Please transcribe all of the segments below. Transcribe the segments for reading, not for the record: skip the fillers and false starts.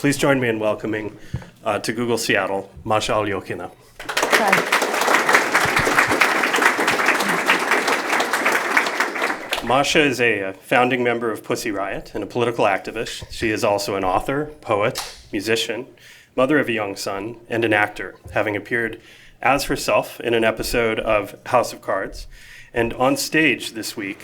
Please join me in welcoming to Google Seattle, Masha Alyokhina. Masha is a founding member of Pussy Riot and a political activist. She is also an author, poet, musician, mother of a young son, and an actor, having appeared as herself in an episode of House of Cards, and on stage this week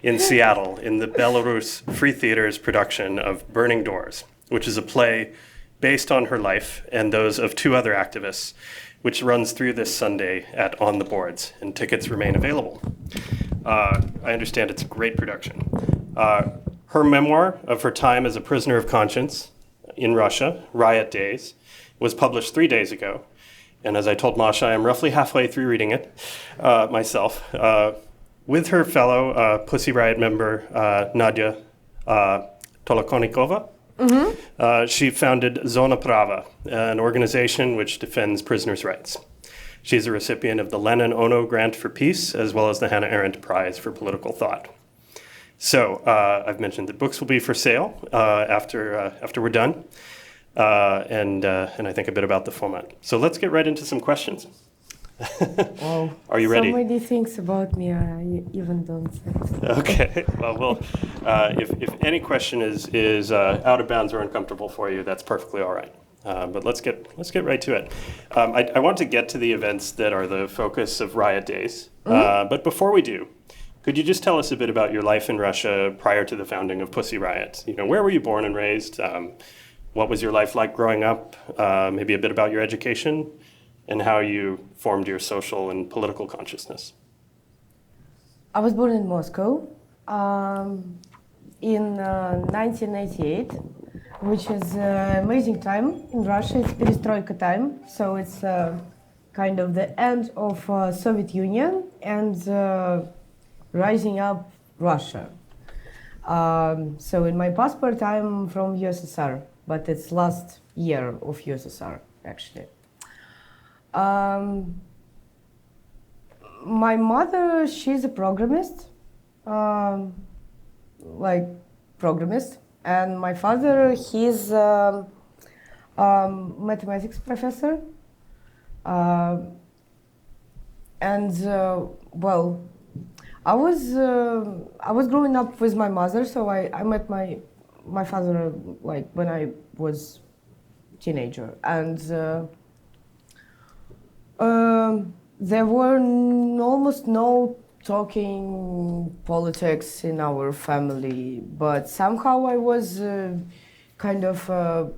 in Seattle in the Belarus Free Theater's production of Burning Doors, which is a play based on her life and those of two other activists, which runs through this Sunday at On the Boards, and tickets remain available. I understand it's a great production. Her memoir of her time as a prisoner of conscience in Russia, Riot Days, was published 3 days ago. And as I told Masha, I am roughly halfway through reading it myself. With her fellow Pussy Riot member, Nadia Tolokonikova, she founded Zona Prava, an organization which defends prisoners' rights. She is a recipient of the Lenin Ono Grant for Peace, as well as the Hannah Arendt Prize for Political Thought. So I've mentioned that books will be for sale after we're done, and I think a bit about the format. So let's get right into some questions. Wow. Are you ready? So many things about me I even don't say. Okay. Well, if any question is out of bounds or uncomfortable for you, that's perfectly all right. But let's get right to it. I want to get to the events that are the focus of Riot Days. But before we do, could you just tell us a bit about your life in Russia prior to the founding of Pussy Riot? Where were you born and raised? What was your life like growing up? Maybe a bit about your education and how you formed your social and political consciousness. I was born in Moscow in 1988. Which is an amazing time in Russia. It's perestroika time, so it's kind of the end of Soviet Union and rising up Russia. So in my passport, I'm from USSR, but it's last year of USSR, actually. My mother, she's a programmist, programmist. And my father, he's a mathematics professor. I was growing up with my mother, so I met my father when I was teenager, and there were almost no talking politics in our family, but somehow I was kind of a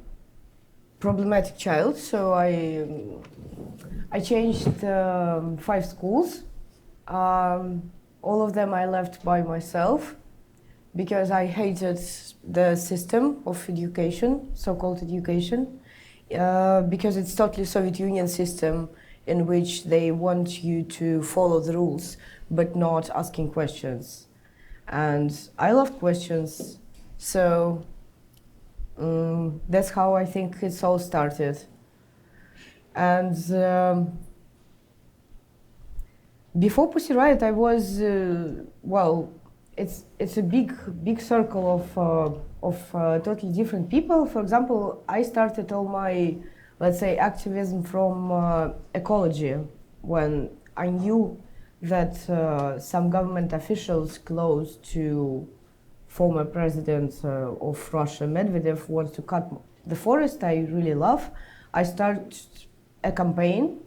problematic child, so I changed 5 schools. All of them I left by myself because I hated the system of education, so-called education, because it's totally Soviet Union system in which they want you to follow the rules but not asking questions. And I love questions, so that's how I think it's all started. And before Pussy Riot, I was, it's a big circle of totally different people. For example, I started all my, let's say, activism from ecology, when I knew that some government officials close to former president of Russia, Medvedev, wants to cut the forest I really love. I started a campaign,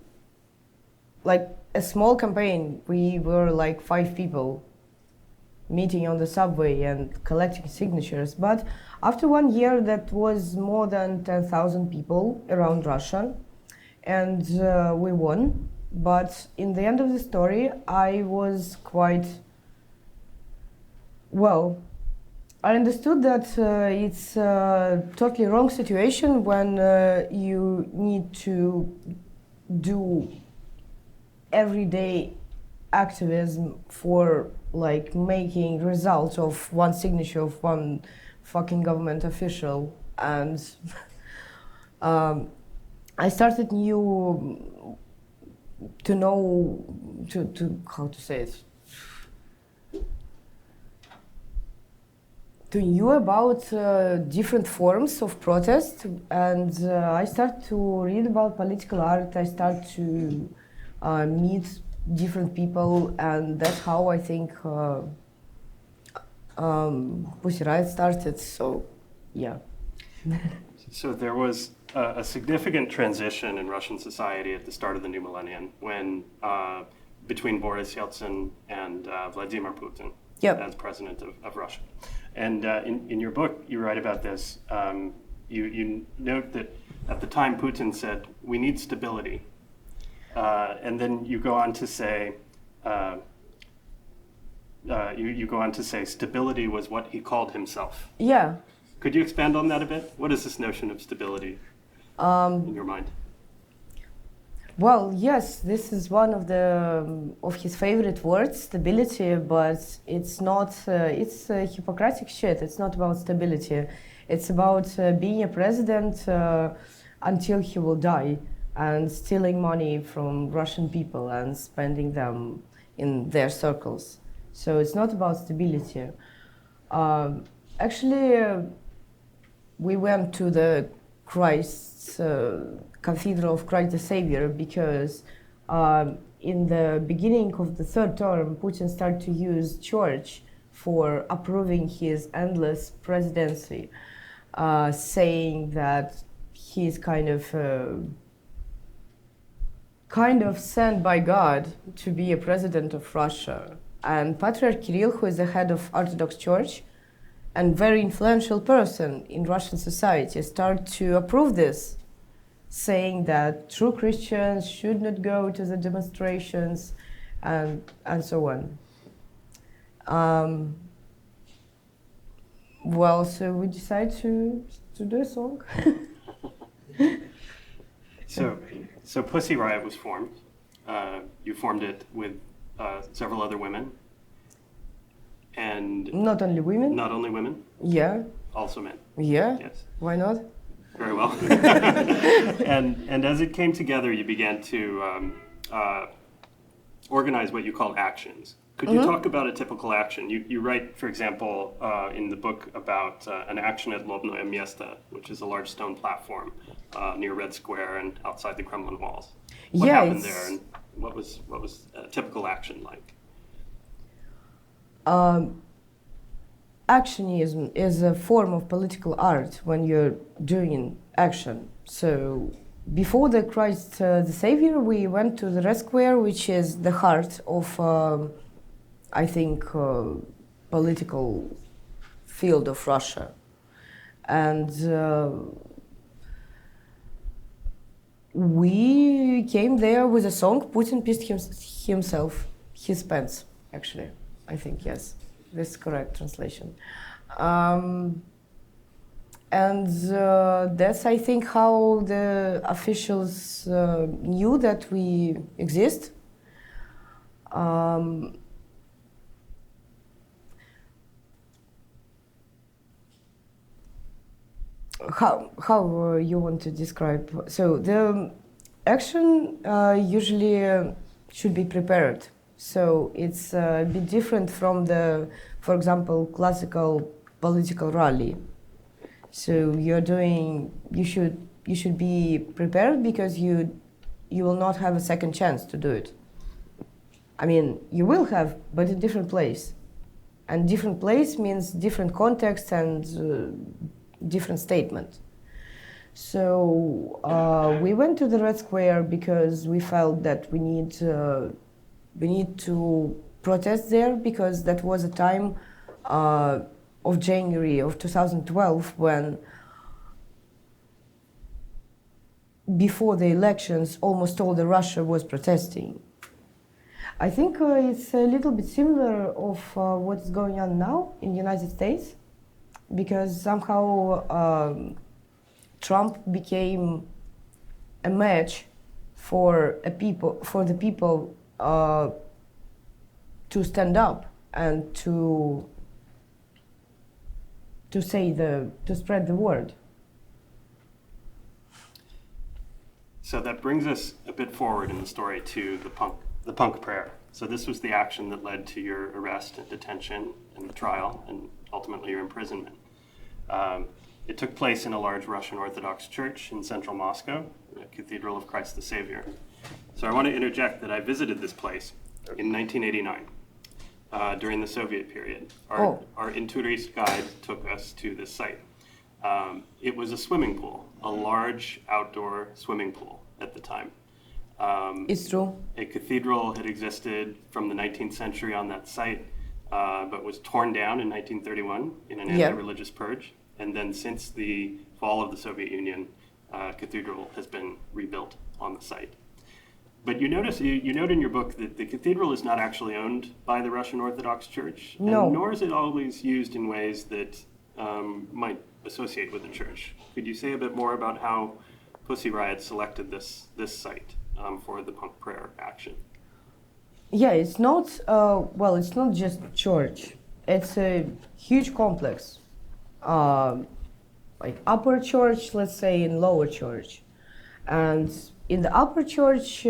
like a small campaign. We were like 5 people meeting on the subway and collecting signatures. But after 1 year, that was more than 10,000 people around Russia, and we won. But in the end of the story, I was quite, I understood that it's a totally wrong situation when you need to do everyday activism for making results of one signature of one fucking government official. And I started to know how to say it, to knew about different forms of protest, and I start to read about political art. I start to meet different people, and that's how I think Pussy Riot started. So, yeah. So there was a significant transition in Russian society at the start of the new millennium when between Boris Yeltsin and Vladimir Putin as president of Russia. And in your book, you write about this. You note that at the time Putin said, "We need stability," and then you go on to say, you go on to say, stability was what he called himself. Yeah. Could you expand on that a bit? What is this notion of stability in your mind? Well, yes, this is one of his favorite words, stability, but it's not, it's Hippocratic shit. It's not about stability. It's about being a president until he will die and stealing money from Russian people and spending them in their circles. So it's not about stability. Actually, we went to the Cathedral of Christ the Savior because in the beginning of the third term, Putin started to use church for approving his endless presidency, saying that he's kind of sent by God to be a president of Russia. And Patriarch Kirill, who is the head of Orthodox Church and very influential person in Russian society, started to approve this, saying that true Christians should not go to the demonstrations and so on. Well, so we decided to do a song. So Pussy Riot was formed. You formed it with several other women. And not only women? Not only women? Yeah. Also men? Yeah. Yes. Why not? Very well. and as it came together, you began to organize what you call actions. Could you talk about a typical action? You write, for example, in the book about an action at Lobnoye Место, which is a large stone platform near Red Square and outside the Kremlin walls. What happened there, and what was a typical action like? Actionism is a form of political art when you're doing action. So before the Christ the Savior, we went to the Red Square, which is the heart of, I think, political field of Russia. And we came there with a song. Putin pissed himself, his pants, actually. I think, yes, this is correct translation. And that's, I think, how the officials knew that we exist. How you want to describe? So the action usually should be prepared. So it's a bit different from the, for example, classical political rally. So you should be prepared because you will not have a second chance to do it. I mean, you will have, but in different place. And different place means different context and different statement. So we went to the Red Square because we felt that we need to protest there, because that was a time of January of 2012 when, before the elections, almost all the Russia was protesting. I think it's a little bit similar of what's going on now in the United States, because somehow Trump became a match for the people to stand up and to spread the word. So that brings us a bit forward in the story to the punk prayer. So this was the action that led to your arrest and detention and trial and ultimately your imprisonment. It took place in a large Russian Orthodox church in central Moscow, the Cathedral of Christ the Savior. So I want to interject that I visited this place in 1989 during the Soviet period. Our intourist guide took us to this site. It was a swimming pool, a large outdoor swimming pool at the time. It's true. A cathedral had existed from the 19th century on that site, but was torn down in 1931 in an anti-religious purge. And then since the fall of the Soviet Union, cathedral has been rebuilt on the site. But you note in your book that the cathedral is not actually owned by the Russian Orthodox Church, no. Nor is it always used in ways that might associate with the church. Could you say a bit more about how Pussy Riot selected this site for the punk prayer action? Yeah, it's not, it's not just church. It's a huge complex. Like upper church, let's say, and lower church. And in the upper church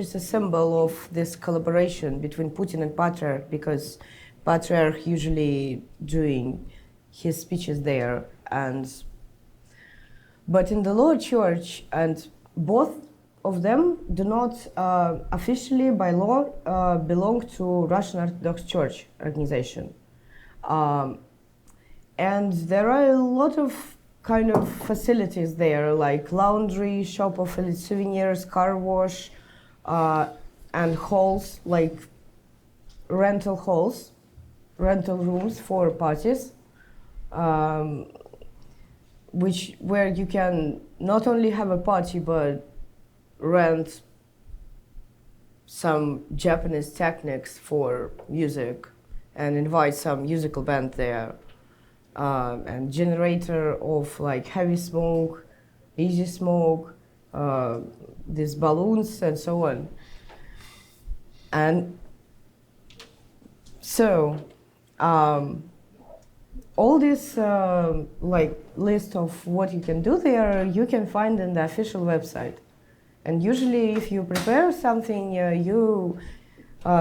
is a symbol of this collaboration between Putin and Patriarch, because Patriarch usually doing his speeches there. But in the lower church, and both of them do not officially by law belong to Russian Orthodox Church organization. And there are a lot of kind of facilities there, like laundry, shop of souvenirs, car wash, and halls, like rental halls, rental rooms for parties, where you can not only have a party, but rent some Japanese techniques for music and invite some musical band there. And generator of like heavy smoke, easy smoke, these balloons and so on. And so all this like list of what you can do there, you can find in the official website. And usually if you prepare something, you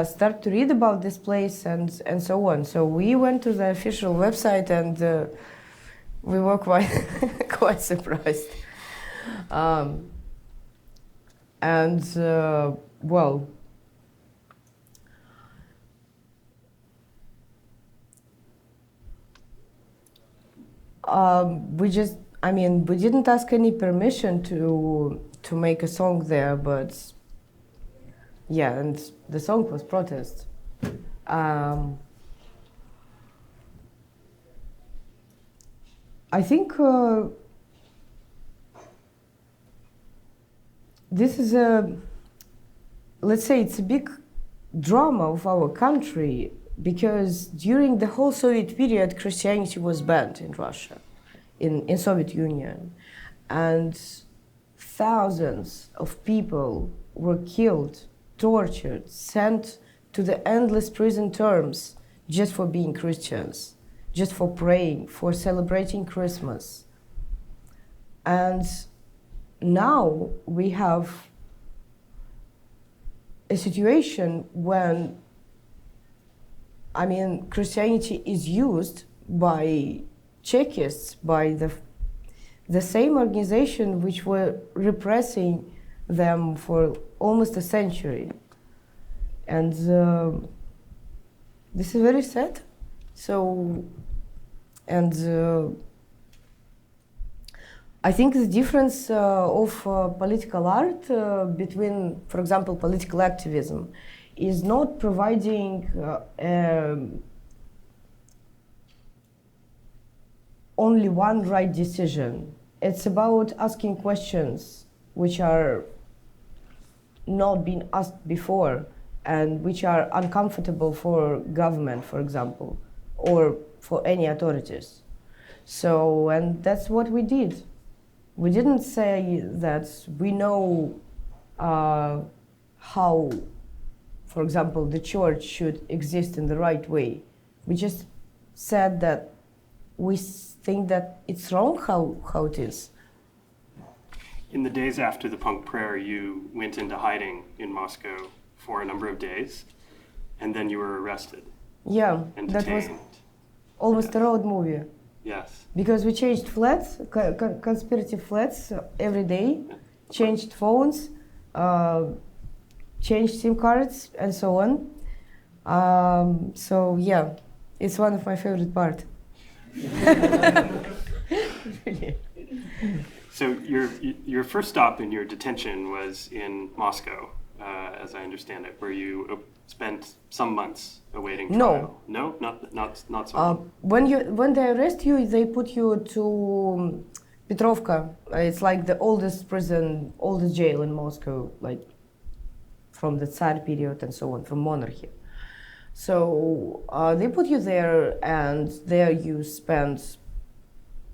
start to read about this place and so on. So we went to the official website and we were quite quite surprised. We didn't ask any permission to make a song there, but yeah, and the song was Protest. I think this is let's say it's a big drama of our country, because during the whole Soviet period, Christianity was banned in Russia, in Soviet Union, and thousands of people were killed, tortured, sent to the endless prison terms just for being Christians, just for praying, for celebrating Christmas. And now we have a situation when, Christianity is used by Chekists, by the same organization which were repressing them for almost a century. And this is very sad. So, and I think the difference of political art between, for example, political activism is not providing only one right decision. It's about asking questions which are not being asked before and which are uncomfortable for government, for example, or for any authorities. So, and that's what we did. We didn't say that we know how, for example, the church should exist in the right way. We just said that we think that it's wrong how it is. In the days after the punk prayer, you went into hiding in Moscow for a number of days, and then you were arrested. Yeah, and that was. detained. almost a road movie. Yes. Because we changed flats, conspirative flats every day, changed phones, changed SIM cards, and so on. So yeah, it's one of my favorite parts. Really. So your first stop in your detention was in Moscow, as I understand it, where you spent some months awaiting trial. No, not so long. When they arrest you, they put you to Petrovka. It's like the oldest prison, oldest jail in Moscow, like from the Tsar period and so on, from monarchy. So they put you there, and there you spend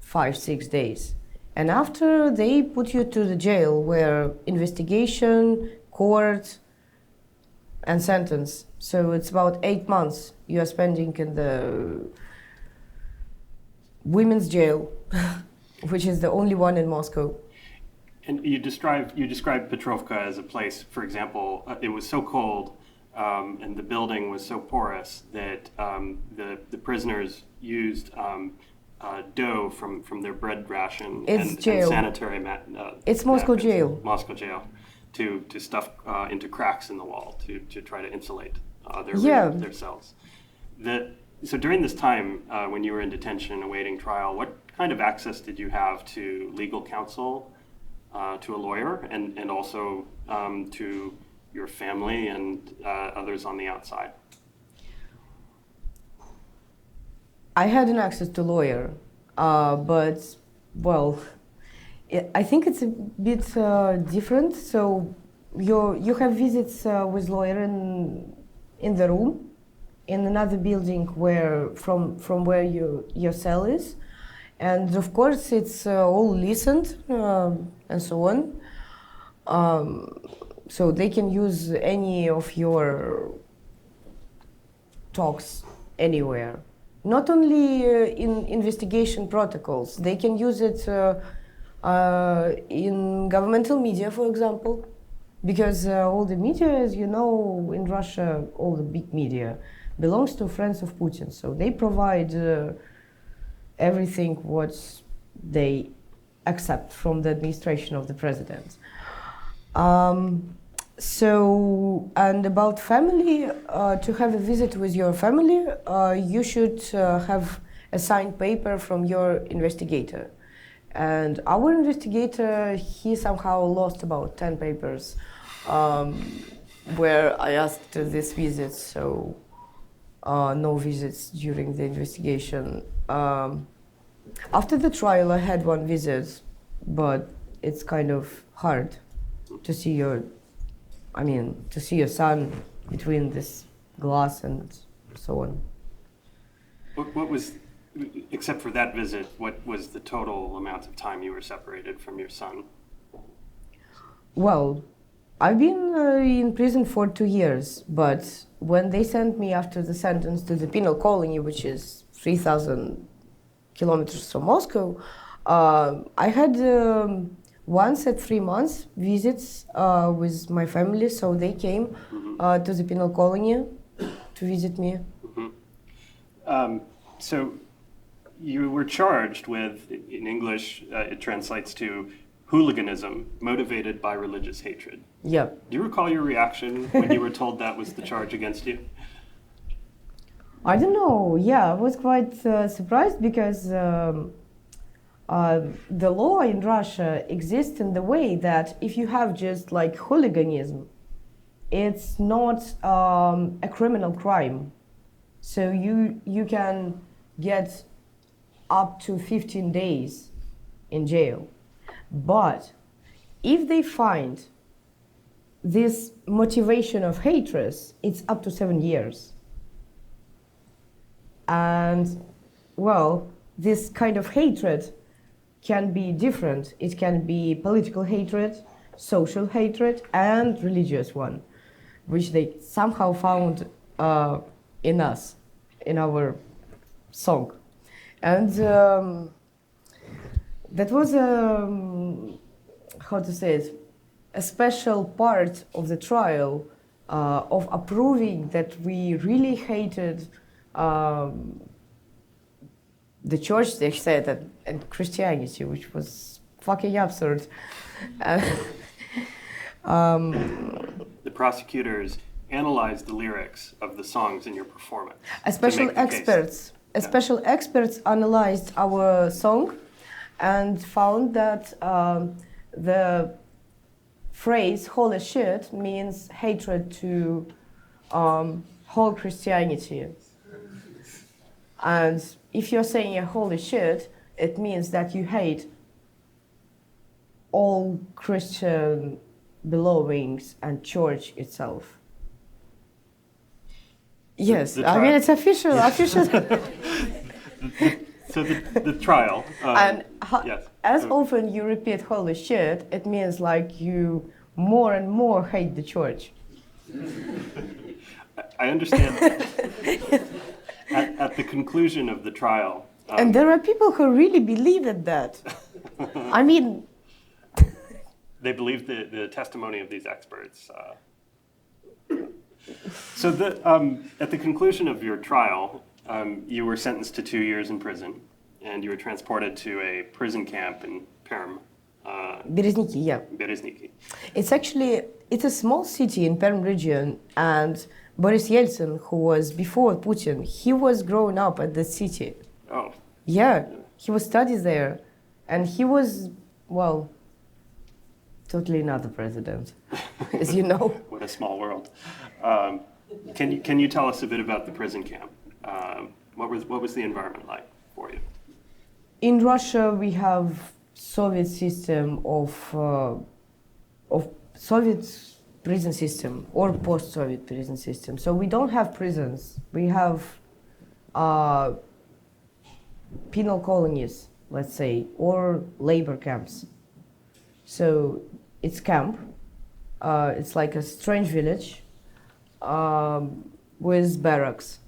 5-6 days. And after they put you to the jail where investigation, court, and sentence. So it's about 8 months you are spending in the women's jail, which is the only one in Moscow. And you described Petrovka as a place, for example, it was so cold and the building was so porous that the prisoners used dough from their bread ration and sanitary it's Moscow jail. Moscow jail to stuff into cracks in the wall to try to insulate their cells. So during this time when you were in detention awaiting trial, what kind of access did you have to legal counsel, to a lawyer, and also to your family and others on the outside? I had an access to lawyer, but, well, I think it's a bit different. So you have visits with lawyer in the room, in another building from where your cell is. And of course it's all listened and so on. So they can use any of your talks anywhere. Not only in investigation protocols, they can use it in governmental media, for example, because all the media, as you know, in Russia, all the big media belongs to friends of Putin. So they provide everything what they accept from the administration of the president. So, and about family, to have a visit with your family, you should have a signed paper from your investigator. And our investigator, he somehow lost about 10 papers where I asked this visit, so no visits during the investigation. After the trial, I had one visit, but it's kind of hard to see your son between this glass and so on. What was, except for that visit, what was the total amount of time you were separated from your son? Well, I've been in prison for 2 years, but when they sent me after the sentence to the penal colony, which is 3,000 kilometers from Moscow, I had once at 3 months visits with my family, so they came to the penal colony to visit me. So you were charged with, in English, it translates to hooliganism motivated by religious hatred. Yeah. Do you recall your reaction when you were told that was the charge against you? I don't know. Yeah, I was quite surprised because the law in Russia exists in the way that if you have just like hooliganism, it's not a criminal crime. So you can get up to 15 days in jail. But if they find this motivation of hatred, it's up to 7 years. And, well, this kind of hatred can be different. It can be political hatred, social hatred, and religious one, which they somehow found in us, in our song. And that was how to say it, a special part of the trial of approving that we really hated the church, they said, and Christianity, which was fucking absurd. The prosecutors analyzed the lyrics of the songs in your performance. Special experts analyzed our song and found that the phrase "holy shit" means hatred to whole Christianity. And if you're saying a holy shit, it means that you hate all Christian belongings and church itself. Yes, I mean it's official. So the trial. And yes. as often you repeat "holy shit," it means like you more and more hate the church. I understand. At the conclusion of the trial. And there are people who really believe in that. I mean. They believe the testimony of these experts. So at the conclusion of your trial, you were sentenced to 2 years in prison, and you were transported to a prison camp in Perm. Berezniki, yeah. Berezniki. It's a small city in Perm region, and Boris Yeltsin, who was before Putin, he was growing up at the city. Oh. Yeah, he was studied there, and he was, well, totally not the president, as you know. What a small world. Can you tell us a bit about the prison camp? What was the environment like for you? In Russia, we have Soviet system of Soviet prison system or post-Soviet prison system. So we don't have prisons. We have penal colonies, let's say, or labor camps. So it's camp. It's like a strange village with barracks,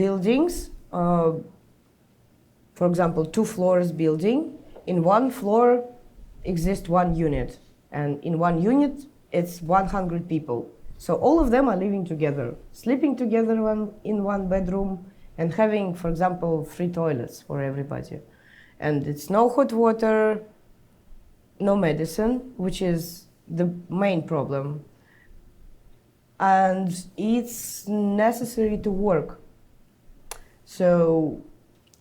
buildings. For example, 2 floors building. In 1 floor exists 1 unit, and in 1 unit it's 100 people. So all of them are living together, sleeping together in 1 bedroom, and having, for example, 3 toilets for everybody. And it's no hot water, no medicine, which is the main problem. And it's necessary to work. So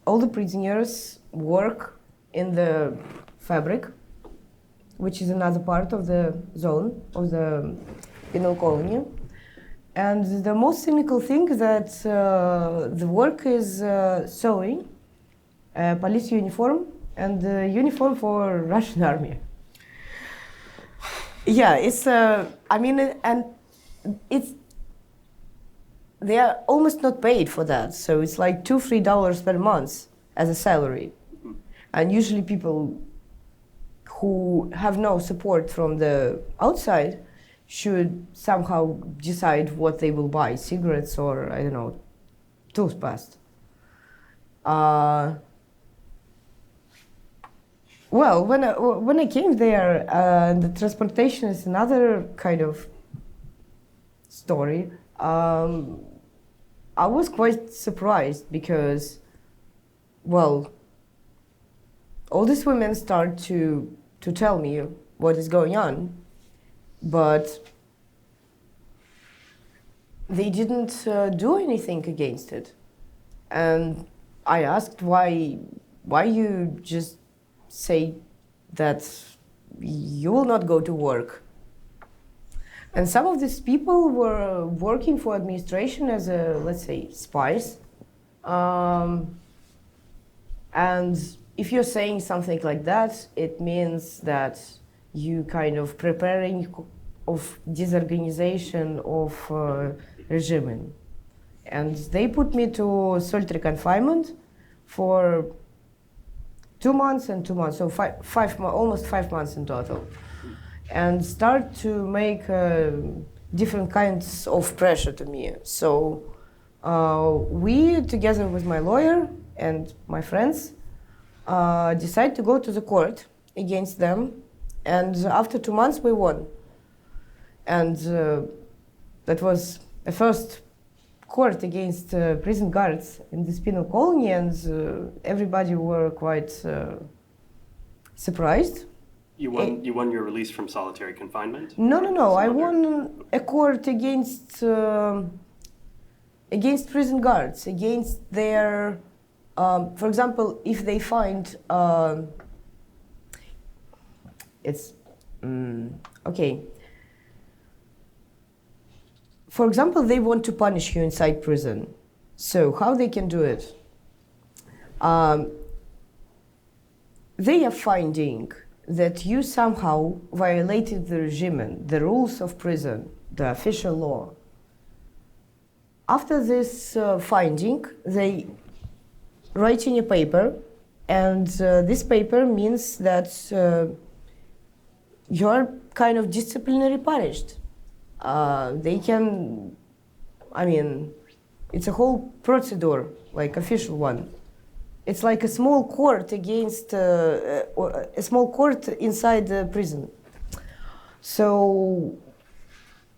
all the prisoners work in the fabric, which is another part of the zone of the penal colony. And the most cynical thing is that the work is sewing police uniform and the uniform for Russian army. Yeah, they are almost not paid for that. So it's like $2-3 per month as a salary. And usually people who have no support from the outside should somehow decide what they will buy, cigarettes or, I don't know, toothpaste. Well, when I came there, the transportation is another kind of story. I was quite surprised because, well, all these women start to tell me what is going on, but they didn't do anything against it. And I asked why you just say that you will not go to work. And some of these people were working for administration as let's say, spies. And if you're saying something like that, it means that you kind of preparing of disorganization of regime. And they put me to solitary confinement for 2 months and 2 months, so almost 5 months in total. And start to make different kinds of pressure to me. So we, together with my lawyer and my friends, decide to go to the court against them. And after 2 months, we won. And that was a first court against prison guards in this penal colony, and everybody were quite surprised. You won your release from solitary confinement? No. I won a court against prison guards, against their, for example, if they find, okay. For example, they want to punish you inside prison. So how they can do it? They are finding that you somehow violated the regime, the rules of prison, the official law. After this finding, they write in a paper, and this paper means that you're kind of disciplinary punished. They can, it's a whole procedure, like official one. It's like a small court against, a small court inside the prison. So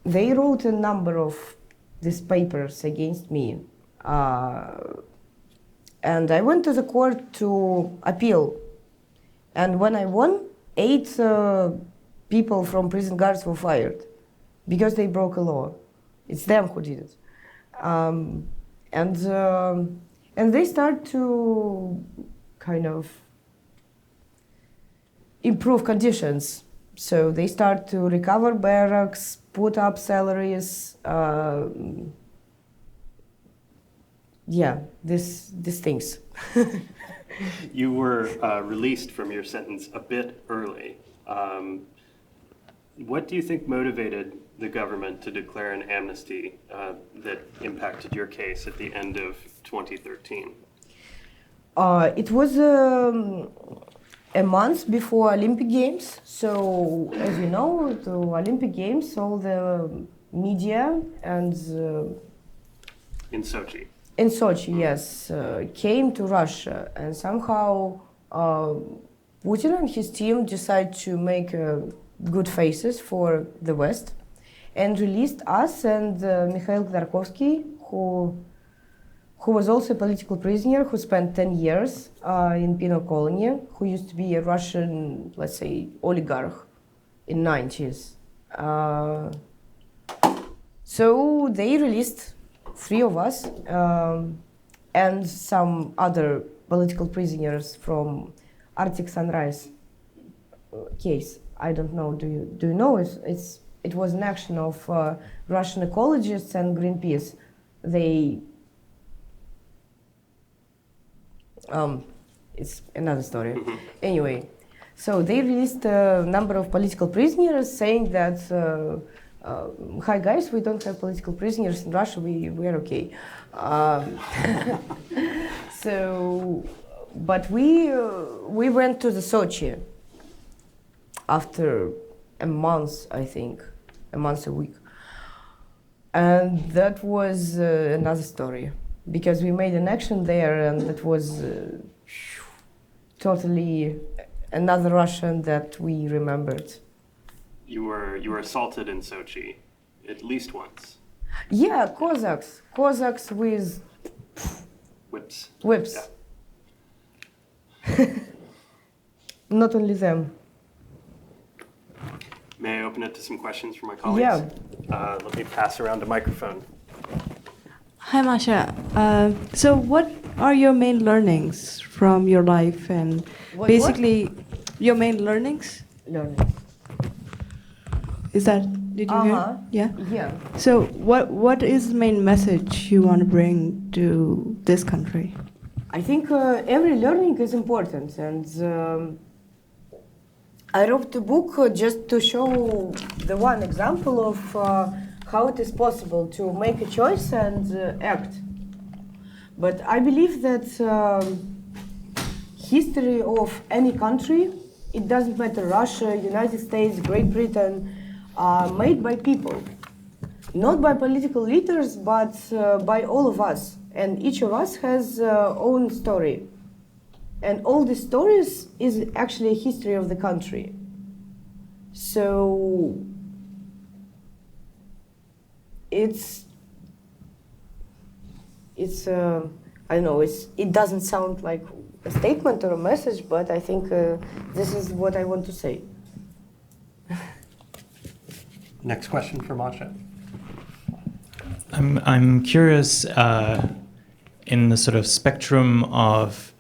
they wrote a number of these papers against me. And I went to the court to appeal. And when I won, 8 people from prison guards were fired because they broke a law. It's them who did it. And they start to kind of improve conditions. So they start to recover barracks, put up salaries, these things. You were released from your sentence a bit early. What do you think motivated the government to declare an amnesty that impacted your case at the end of 2013? It was a month before Olympic Games. So, as you know, the Olympic Games, all the media and... in Sochi? In Sochi, yes, came to Russia, and somehow Putin and his team decided to make good faces for the West and released us and Mikhail Khodorkovsky, who was also a political prisoner, who spent 10 years in penal colony, who used to be a Russian, let's say, oligarch in 90s. So they released 3 of us and some other political prisoners from Arctic Sunrise case. I don't know. Do you know? It was an action of Russian ecologists and Greenpeace. They it's another story. Mm-hmm. Anyway, so they released a number of political prisoners, saying that hi guys, we don't have political prisoners in Russia. We're okay. So, but we went to the Sochi after a month, I think, a month, a week. And that was another story, because we made an action there, and that was totally another Russian that we remembered. You were assaulted in Sochi at least once. Yeah, Cossacks with Whips. Yeah. Not only them. May I open it to some questions from my colleagues? Yeah. Let me pass around a microphone. Hi, Masha. So what are your main learnings from your life, and basically your main learnings? Learnings. Is that, did you hear? Yeah? Yeah. So what is the main message you want to bring to this country? I think every learning is important, and I wrote the book just to show the one example of how it is possible to make a choice and act. But I believe that history of any country, it doesn't matter, Russia, United States, Great Britain, are made by people. Not by political leaders, but by all of us. And each of us has own story. And all the stories is actually a history of the country. So it's it's I don't know, it doesn't sound like a statement or a message, but I think this is what I want to say. Next question for Masha. I'm curious, in the sort of spectrum of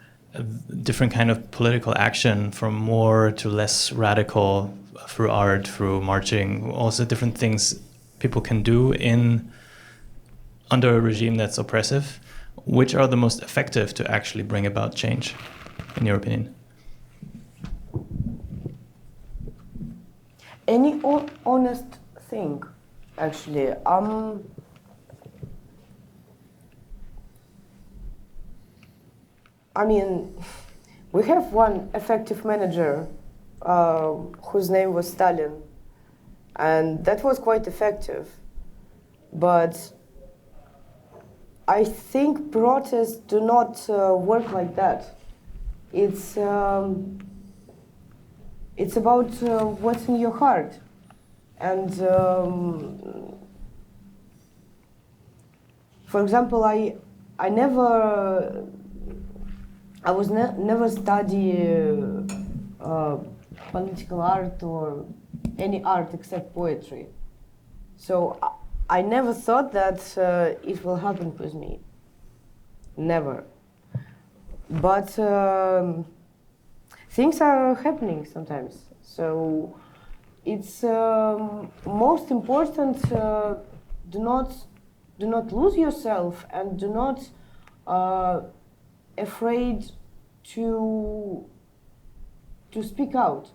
different kind of political action, from more to less radical, through art, through marching, also different things people can do under a regime that's oppressive. Which are the most effective to actually bring about change, in your opinion? Any honest thing, actually. I mean, we have one effective manager whose name was Stalin, and that was quite effective. But I think protests do not work like that. It's about what's in your heart, and for example, I never study political art or any art except poetry. So I never thought that it will happen with me. Never. But things are happening sometimes. So it's most important. Do not lose yourself, and do not afraid to speak out.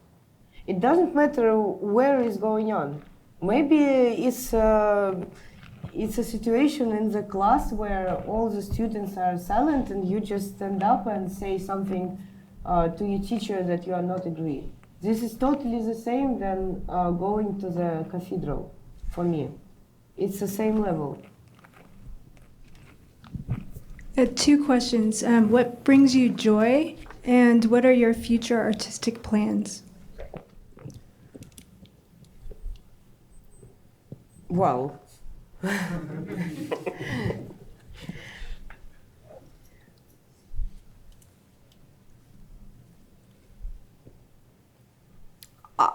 It doesn't matter where it's going on. Maybe it's a situation in the class where all the students are silent, and you just stand up and say something to your teacher that you are not agree. This is totally the same than going to the cathedral. For me, it's the same level. 2 questions. What brings you joy, and what are your future artistic plans? Wow.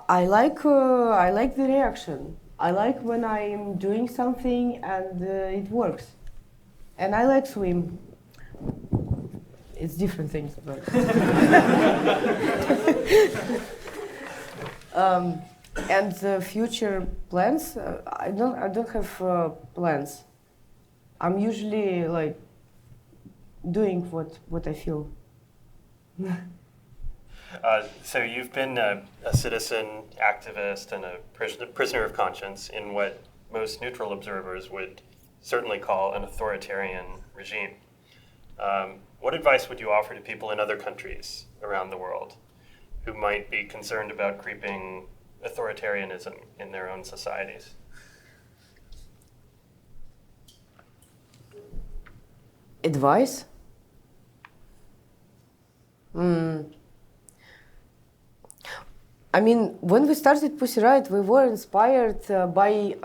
I like the reaction. I like when I'm doing something and it works. And I like swim. It's different things, but and the future plans, I don't have plans. I'm usually like doing what I feel. So you've been a citizen activist and a prisoner of conscience in what most neutral observers would certainly call an authoritarian regime. What advice would you offer to people in other countries around the world who might be concerned about creeping authoritarianism in their own societies? Advice? I mean, when we started Pussy Riot, we were inspired by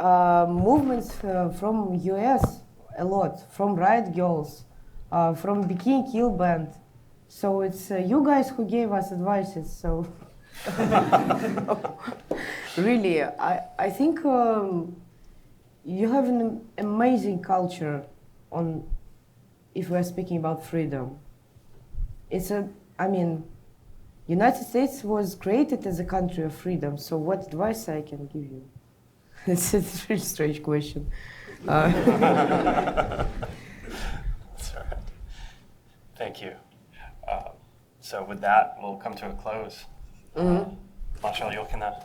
movements from US a lot, from Riot Girls, from Bikini Kill band. So it's you guys who gave us advices. So really, I think you have an amazing culture on, if we're speaking about freedom. I mean, United States was created as a country of freedom, so what advice I can give you? It's a really strange question. That's all right. Thank you. So with that, we'll come to a close. Masha Alyokhina,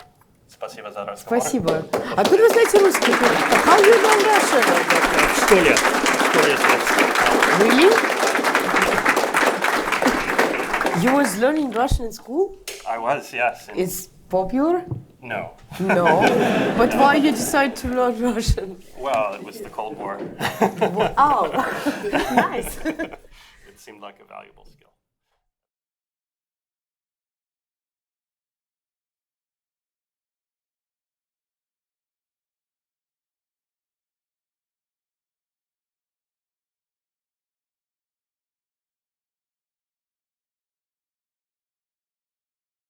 спасибо за разговор. Спасибо. Откуда вы знаете русский? How you know Russian? В школе шведский. Really? You was learning Russian in school? I was, yes. It's popular? No. No. But why you decide to learn Russian? Well, it was the Cold War. Oh, nice. It seemed like a valuable skill.